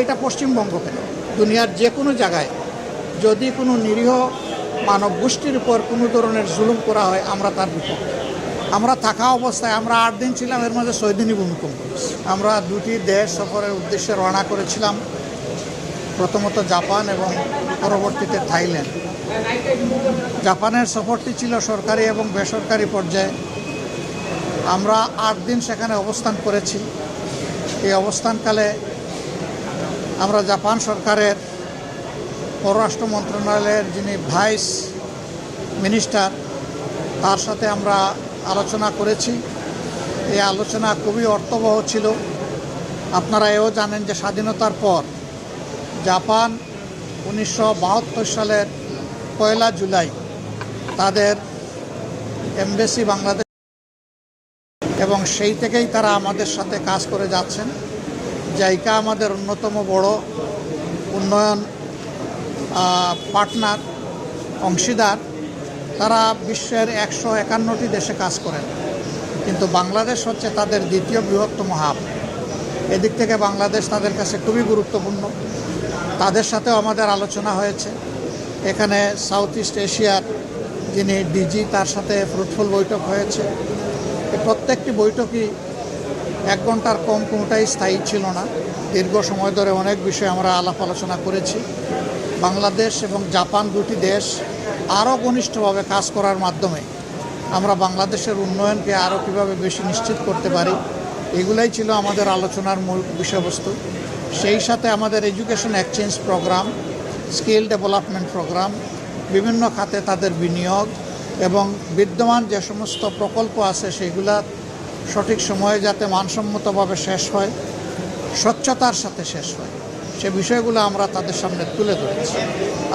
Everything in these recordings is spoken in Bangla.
এটা পশ্চিমবঙ্গ কেন, দুনিয়ার যে কোনো জায়গায় যদি কোনো নিরীহ মানব গোষ্ঠীর উপর কোনো ধরনের জুলুম করা হয় আমরা তার বিপক্ষে। আমরা থাকা অবস্থায় আমরা 8 দিন ছিলাম, এর মধ্যে 6 দিনই ভূমিকম্প। আমরা 2টি দেশ সফরের উদ্দেশ্যে রওনা করেছিলাম, প্রথমত জাপান এবং পরবর্তীতে থাইল্যান্ড। জাপানের সফরটি ছিল সরকারি এবং বেসরকারি পর্যায়ে। আমরা 8 দিন সেখানে অবস্থান করেছি। এই অবস্থানকালে আমরা জাপান সরকারের পররাষ্ট্র মন্ত্রণালয়ের যিনি ভাইস মিনিস্টার তার সাথে আমরা আলোচনা করেছি। এই আলোচনা খুবই অর্থবহ ছিল। আপনারা এও জানেন যে স্বাধীনতার পর জাপান 1972 সালের 1 জুলাই তাদের এমবেসি বাংলাদেশ, এবং সেই থেকেই তারা আমাদের সাথে কাজ করে যাচ্ছেন। জাইকা আমাদের অন্যতম বড় উন্নয়ন পার্টনার, অংশীদার। তারা বিশ্বের 151টি দেশে কাজ করেন, কিন্তু বাংলাদেশ হচ্ছে তাদের দ্বিতীয় বৃহত্তম হাব। এদিক থেকে বাংলাদেশ তাদের কাছে খুবই গুরুত্বপূর্ণ। তাদের সাথেও আমাদের আলোচনা হয়েছে। এখানে সাউথ ইস্ট এশিয়ার যিনি ডিজি তার সাথে ফ্রুটফুল বৈঠক হয়েছে। এই প্রত্যেকটি বৈঠকই 1 ঘন্টার কম কোনোটাই স্থায়ী ছিল না। দীর্ঘ সময় ধরে অনেক বিষয়ে আমরা আলাপ আলোচনা করেছি। বাংলাদেশ এবং জাপান 2টি দেশ আরও ঘনিষ্ঠভাবে কাজ করার মাধ্যমে আমরা বাংলাদেশের উন্নয়নকে আরও কীভাবে বেশি নিশ্চিত করতে পারি, এগুলাই ছিল আমাদের আলোচনার মূল বিষয়বস্তু। সেই সাথে আমাদের education exchange program, skill development program, বিভিন্ন খাতে তাদের বিনিয়োগ এবং বিদ্যমান যে সমস্ত প্রকল্প আছে সেগুলা সঠিক সময়ে যাতে মানসম্মতভাবে শেষ হয়, স্বচ্ছতার সাথে শেষ হয়, সে বিষয়গুলো আমরা তাদের সামনে তুলে ধরেছি।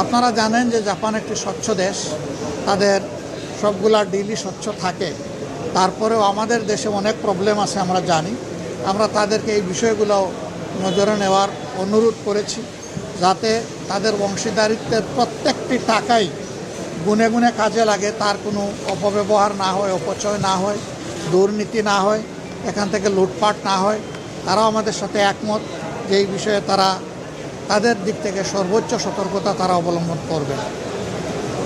আপনারা জানেন যে জাপান একটি স্বচ্ছ দেশ, তাদের সবগুলা ডিলই স্বচ্ছ থাকে। তারপরেও আমাদের দেশে অনেক প্রবলেম আছে আমরা জানি। আমরা তাদেরকে এই বিষয়গুলো নজরে নেওয়ার অনুরোধ করেছি, যাতে তাদের অংশীদারিত্বের প্রত্যেকটি টাকাই গুনে গুনে কাজে লাগে, তার কোনো অপব্যবহার না হয়, অপচয় না হয়, দুর্নীতি না হয়, এখান থেকে লুটপাট না হয়। তারাও আমাদের সাথে একমত যে এই বিষয়ে তারা তাদের দিক থেকে সর্বোচ্চ সতর্কতা তারা অবলম্বন করবে।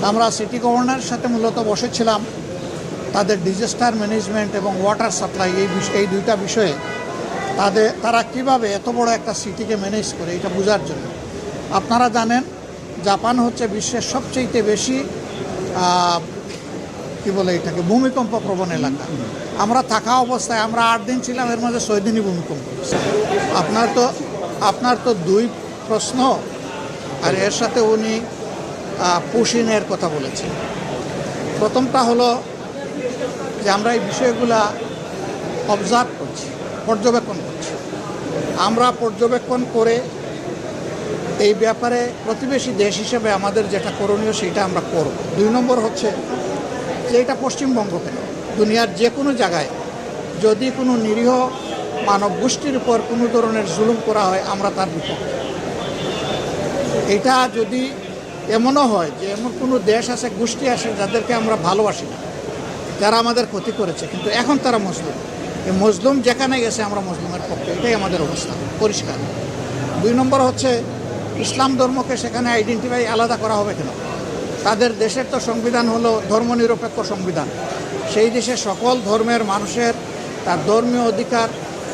আমরা সিটি গভর্নরের সাথে মূলত বসেছিলাম তাদের ডিজাস্টার ম্যানেজমেন্ট এবং ওয়াটার সাপ্লাই এই 2টা বিষয়ে তারা কিভাবে এত বড় একটা সিটিকে ম্যানেজ করে এটা বোঝার জন্য। আপনারা জানেন জাপান হচ্ছে বিশ্বের সবচেয়ে বেশি এটাকে ভূমিকম্প প্রবণ এলাকা। আমরা থাকা অবস্থায় আমরা 8 দিন ছিলাম, এর মধ্যে 6 দিনই ভূমিকম্প। আপনার তো 2 প্রশ্ন, আর এর সাথে উনি পুশিনের কথা বলেছেন। প্রথমটা হলো যে আমরা এই বিষয়গুলা অবজার্ভ করছি, পর্যবেক্ষণ করছি। আমরা পর্যবেক্ষণ করে এই ব্যাপারে প্রতিবেশী দেশ হিসেবে আমাদের যেটা করণীয় সেটা আমরা করব। 2 নম্বর হচ্ছে যে এটা পশ্চিমবঙ্গ কেন, দুনিয়ার যে কোনো জায়গায় যদি কোনো নিরীহ মানব গোষ্ঠীর উপর কোনো ধরনের জুলুম করা হয় আমরা তার বিপক্ষে। এটা যদি এমনও হয় যে এমন কোনো দেশ আছে, গোষ্ঠী আছে যাদেরকে আমরা ভালোবাসি না, যারা আমাদের ক্ষতি করেছে, কিন্তু এখন তারা মজলুম, এই মজলুম যেখানে গেছে আমরা মজলুমের পক্ষে, এটাই আমাদের অবস্থা পরিষ্কার। 2 নম্বর হচ্ছে ইসলাম ধর্মকে সেখানে আইডেন্টিফাই আলাদা করা হবে কেন? তাদের দেশের তো সংবিধান হলো ধর্মনিরপেক্ষ সংবিধান। সেই দেশে সকল ধর্মের মানুষের তার ধর্মীয় অধিকার,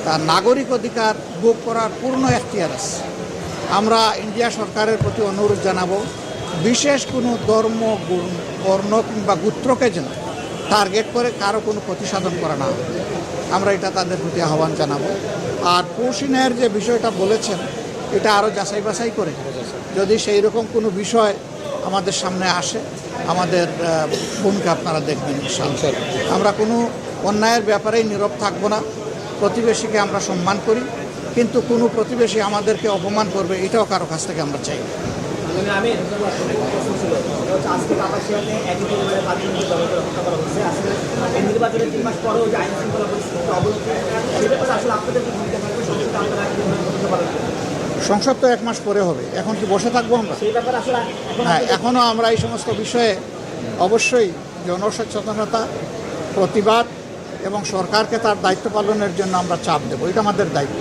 তার নাগরিক অধিকার ভোগ করার পূর্ণ এখতিয়ার আছে। আমরা ইন্ডিয়া সরকারের প্রতি অনুরোধ জানাবো, বিশেষ কোনো ধর্ম, বর্ণ কিংবা গোত্রকে যেন টার্গেট করে কারো কোনো ক্ষতি সাধন করা না হয়। আমরা এটা তাদের প্রতি আহ্বান জানাবো। আর পুশিনের যে বিষয়টা বলেছেন এটা আরও যাচাই বাছাই করে যদি সেই রকম কোনো বিষয় আমাদের সামনে আসে, আমাদের ভূমিকা আপনারা দেখবেন ইনশাআল্লাহ। আমরা কোনো অন্যায়ের ব্যাপারেই নীরব থাকবো না। প্রতিবেশীকে আমরা সম্মান করি, কিন্তু কোনো প্রতিবেশী আমাদেরকে অপমান করবে এটাও কারো কাছ থেকে আমরা চাই। সংসদ তো 1 মাস পরে হবে, এখন কি বসে থাকবো আমরা? হ্যাঁ, এখনও আমরা এই সমস্ত বিষয়ে অবশ্যই জনসচেতনতা, প্রতিবাদ এবং সরকারকে তার দায়িত্ব পালনের জন্য আমরা চাপ দেবো, এটা আমাদের দায়িত্ব।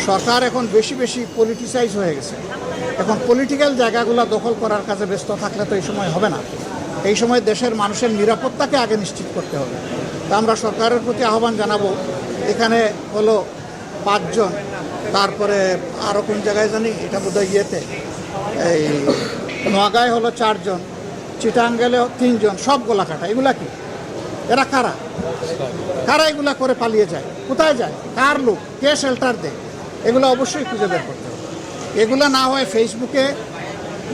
সরকার এখন বেশি বেশি পলিটিসাইজ হয়ে গেছে। এখন পলিটিক্যাল জায়গাগুলো দখল করার কাজে ব্যস্ত থাকলে তো এই সময় হবে না। এই সময় দেশের মানুষের নিরাপত্তাকে আগে নিশ্চিত করতে হবে। তা আমরা সরকারের প্রতি আহ্বান জানাবো, এখানে হলো 5 জন, তারপরে আরও কোন জায়গায় জানি, এটা বোধহয় ইয়েতে এই নোয়াগাঁয় হলো 4 জন, চিটাঙ্গেলে 3 জন, সব গোলাকাটা। এগুলা কি? এরা কারা? কারা এগুলা করে পালিয়ে যায়? কোথায় যায়? কার লোক? কে শেল্টার দেয়? এগুলো অবশ্যই খুঁজে বের করতে হবে। এগুলো না হয় ফেসবুকে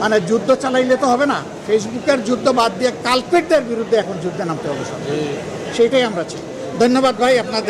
মানে যুদ্ধ চালাইলে তো হবে না। ফেসবুকের যুদ্ধ বাদ দিয়ে কালপিটদের বিরুদ্ধে এখন যুদ্ধে নামতে হবে সব। সেইটাই আমরা চাই। ধন্যবাদ ভাই আপনাদের।